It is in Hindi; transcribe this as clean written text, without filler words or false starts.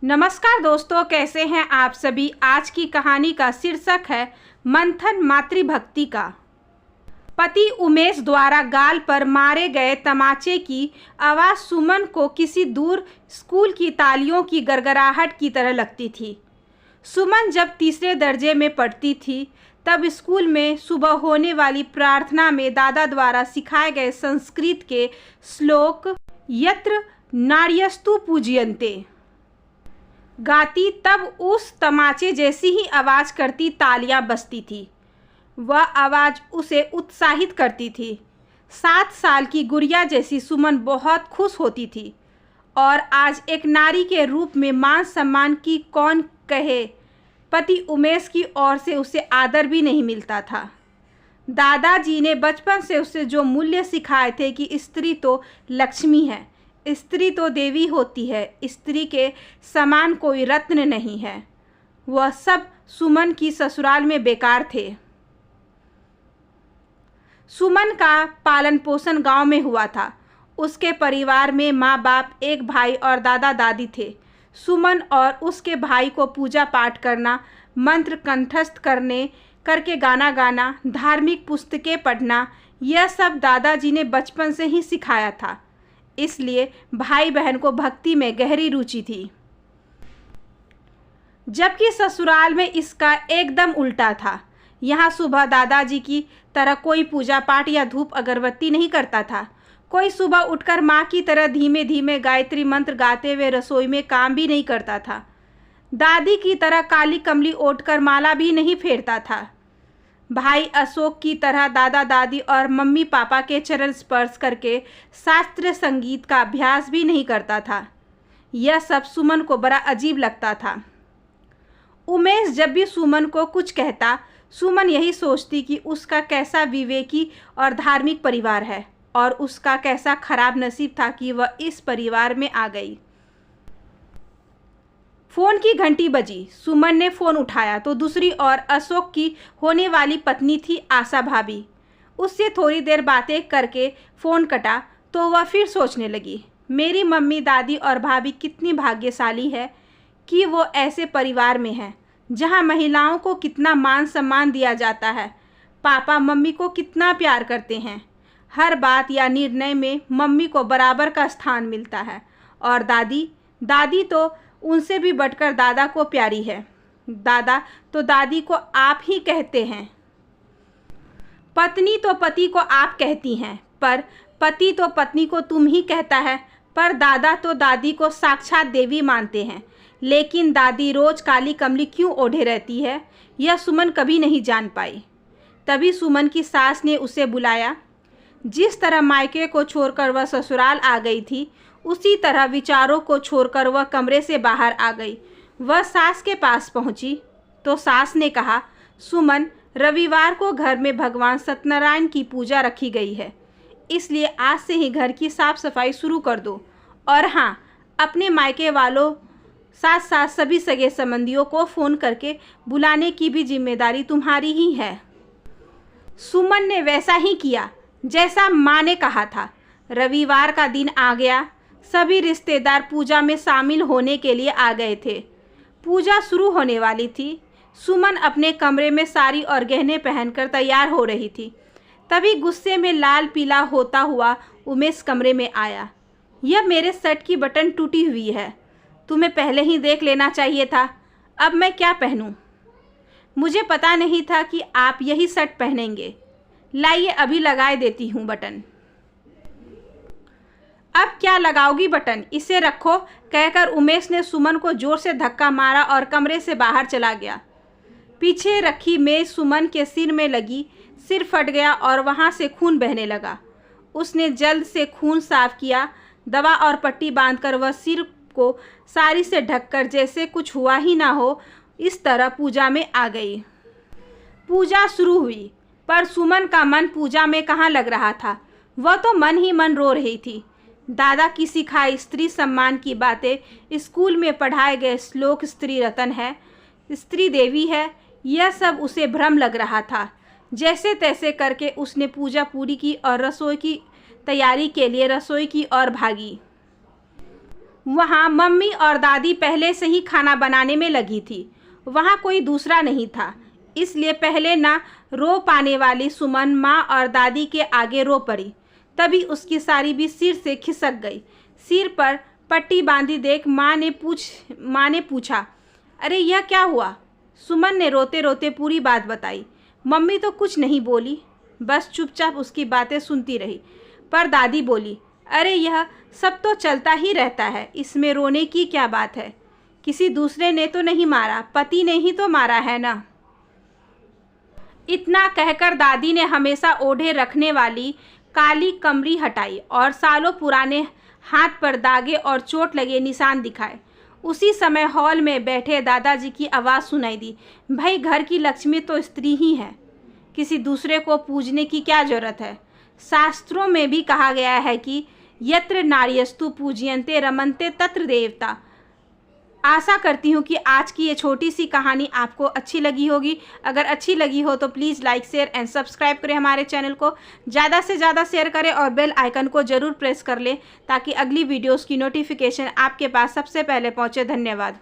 नमस्कार दोस्तों, कैसे हैं आप सभी। आज की कहानी का शीर्षक है मंथन मातृभक्ति का। पति उमेश द्वारा गाल पर मारे गए तमाचे की आवाज़ सुमन को किसी दूर स्कूल की तालियों की गड़गड़ाहट की तरह लगती थी। सुमन जब तीसरे दर्जे में पढ़ती थी तब स्कूल में सुबह होने वाली प्रार्थना में दादा द्वारा सिखाए गए संस्कृत के श्लोक यत्र नार्यस्तु पूज्यन्ते गाती, तब उस तमाचे जैसी ही आवाज़ करती तालियां बजती थी। वह आवाज़ उसे उत्साहित करती थी। 7 साल की गुड़िया जैसी सुमन बहुत खुश होती थी और आज एक नारी के रूप में मान सम्मान की कौन कहे, पति उमेश की ओर से उसे आदर भी नहीं मिलता था। दादाजी ने बचपन से उसे जो मूल्य सिखाए थे कि स्त्री तो लक्ष्मी है, स्त्री तो देवी होती है, स्त्री के समान कोई रत्न नहीं है, वह सब सुमन की ससुराल में बेकार थे। सुमन का पालन पोषण गांव में हुआ था। उसके परिवार में माँ बाप, एक भाई और दादा दादी थे। सुमन और उसके भाई को पूजा पाठ करना, मंत्र कंठस्थ करके गाना गाना, धार्मिक पुस्तकें पढ़ना, यह सब दादाजी ने बचपन से ही सिखाया था। इसलिए भाई बहन को भक्ति में गहरी रुचि थी, जबकि ससुराल में इसका एकदम उल्टा था। यहाँ सुबह दादाजी की तरह कोई पूजा पाठ या धूप अगरबत्ती नहीं करता था। कोई सुबह उठकर माँ की तरह धीमे धीमे गायत्री मंत्र गाते हुए रसोई में काम भी नहीं करता था। दादी की तरह काली कमली ओढ़कर माला भी नहीं फेरता था। भाई अशोक की तरह दादा दादी और मम्मी पापा के चरण स्पर्श करके शास्त्रीय संगीत का अभ्यास भी नहीं करता था। यह सब सुमन को बड़ा अजीब लगता था। उमेश जब भी सुमन को कुछ कहता, सुमन यही सोचती कि उसका कैसा विवेकी और धार्मिक परिवार है और उसका कैसा खराब नसीब था कि वह इस परिवार में आ गई। फ़ोन की घंटी बजी। सुमन ने फ़ोन उठाया तो दूसरी ओर अशोक की होने वाली पत्नी थी आशा भाभी। उससे थोड़ी देर बातें करके फ़ोन कटा तो वह फिर सोचने लगी, मेरी मम्मी दादी और भाभी कितनी भाग्यशाली है कि वो ऐसे परिवार में है जहाँ महिलाओं को कितना मान सम्मान दिया जाता है। पापा मम्मी को कितना प्यार करते हैं। हर बात या निर्णय में मम्मी को बराबर का स्थान मिलता है और दादी तो उनसे भी बढ़कर दादा को प्यारी है। दादा तो दादी को आप ही कहते हैं। पत्नी तो पति को आप कहती हैं, पर पति तो पत्नी को तुम ही कहता है। पर दादा तो दादी को साक्षात देवी मानते हैं। लेकिन दादी रोज काली कमली क्यों ओढ़े रहती है, यह सुमन कभी नहीं जान पाई। तभी सुमन की सास ने उसे बुलाया। जिस तरह मायके को छोड़कर वह ससुराल आ गई थी, उसी तरह विचारों को छोड़कर वह कमरे से बाहर आ गई। वह सास के पास पहुंची तो सास ने कहा, सुमन, रविवार को घर में भगवान सत्यनारायण की पूजा रखी गई है, इसलिए आज से ही घर की साफ सफाई शुरू कर दो। और हाँ, अपने मायके वालों साथ साथ सभी सगे संबंधियों को फ़ोन करके बुलाने की भी जिम्मेदारी तुम्हारी ही है। सुमन ने वैसा ही किया जैसा माँ ने कहा था। रविवार का दिन आ गया। सभी रिश्तेदार पूजा में शामिल होने के लिए आ गए थे। पूजा शुरू होने वाली थी। सुमन अपने कमरे में साड़ी और गहने पहनकर तैयार हो रही थी। तभी गुस्से में लाल पीला होता हुआ उमेश कमरे में आया। यह मेरे शर्ट की बटन टूटी हुई है, तुम्हें पहले ही देख लेना चाहिए था। अब मैं क्या पहनूं? मुझे पता नहीं था कि आप यही शर्ट पहनेंगे। लाइए अभी लगाए देती हूँ बटन। अब क्या लगाओगी बटन, इसे रखो, कहकर उमेश ने सुमन को जोर से धक्का मारा और कमरे से बाहर चला गया। पीछे रखी मेज सुमन के सिर में लगी। सिर फट गया और वहां से खून बहने लगा। उसने जल्द से खून साफ किया। दवा और पट्टी बांधकर वह सिर को साड़ी से ढककर जैसे कुछ हुआ ही ना हो, इस तरह पूजा में आ गई। पूजा शुरू हुई, पर सुमन का मन पूजा में कहाँ लग रहा था। वह तो मन ही मन रो रही थी। दादा की सिखाई स्त्री सम्मान की बातें, स्कूल में पढ़ाए गए श्लोक स्त्री रतन है, स्त्री देवी है, यह सब उसे भ्रम लग रहा था। जैसे तैसे करके उसने पूजा पूरी की और रसोई की तैयारी के लिए रसोई की ओर भागी। वहाँ मम्मी और दादी पहले से ही खाना बनाने में लगी थी। वहाँ कोई दूसरा नहीं था, इसलिए पहले ना रो पाने वाली सुमन माँ और दादी के आगे रो पड़ी। तभी उसकी साड़ी भी सिर से खिसक गई। सिर पर पट्टी बांधी देख माँ ने पूछा, अरे यह क्या हुआ? सुमन ने रोते रोते पूरी बात बताई। मम्मी तो कुछ नहीं बोली, बस चुपचाप उसकी बातें सुनती रही। पर दादी बोली, अरे यह सब तो चलता ही रहता है, इसमें रोने की क्या बात है? किसी दूसरे ने तो नहीं मारा, पति ने ही तो मारा है ना। इतना कहकर दादी ने हमेशा ओढ़े रखने वाली काली कमरी हटाई और सालों पुराने हाथ पर दागे और चोट लगे निशान दिखाए। उसी समय हॉल में बैठे दादाजी की आवाज़ सुनाई दी, भाई घर की लक्ष्मी तो स्त्री ही है, किसी दूसरे को पूजने की क्या जरूरत है? शास्त्रों में भी कहा गया है कि यत्र नार्यस्तु पूज्यन्ते रमन्ते तत्र देवता। आशा करती हूँ कि आज की ये छोटी सी कहानी आपको अच्छी लगी होगी। अगर अच्छी लगी हो तो please like share and subscribe करें हमारे चैनल को, ज़्यादा से ज़्यादा शेयर करें और बेल आइकन को ज़रूर प्रेस कर लें ताकि अगली वीडियोस की नोटिफिकेशन आपके पास सबसे पहले पहुँचे। धन्यवाद।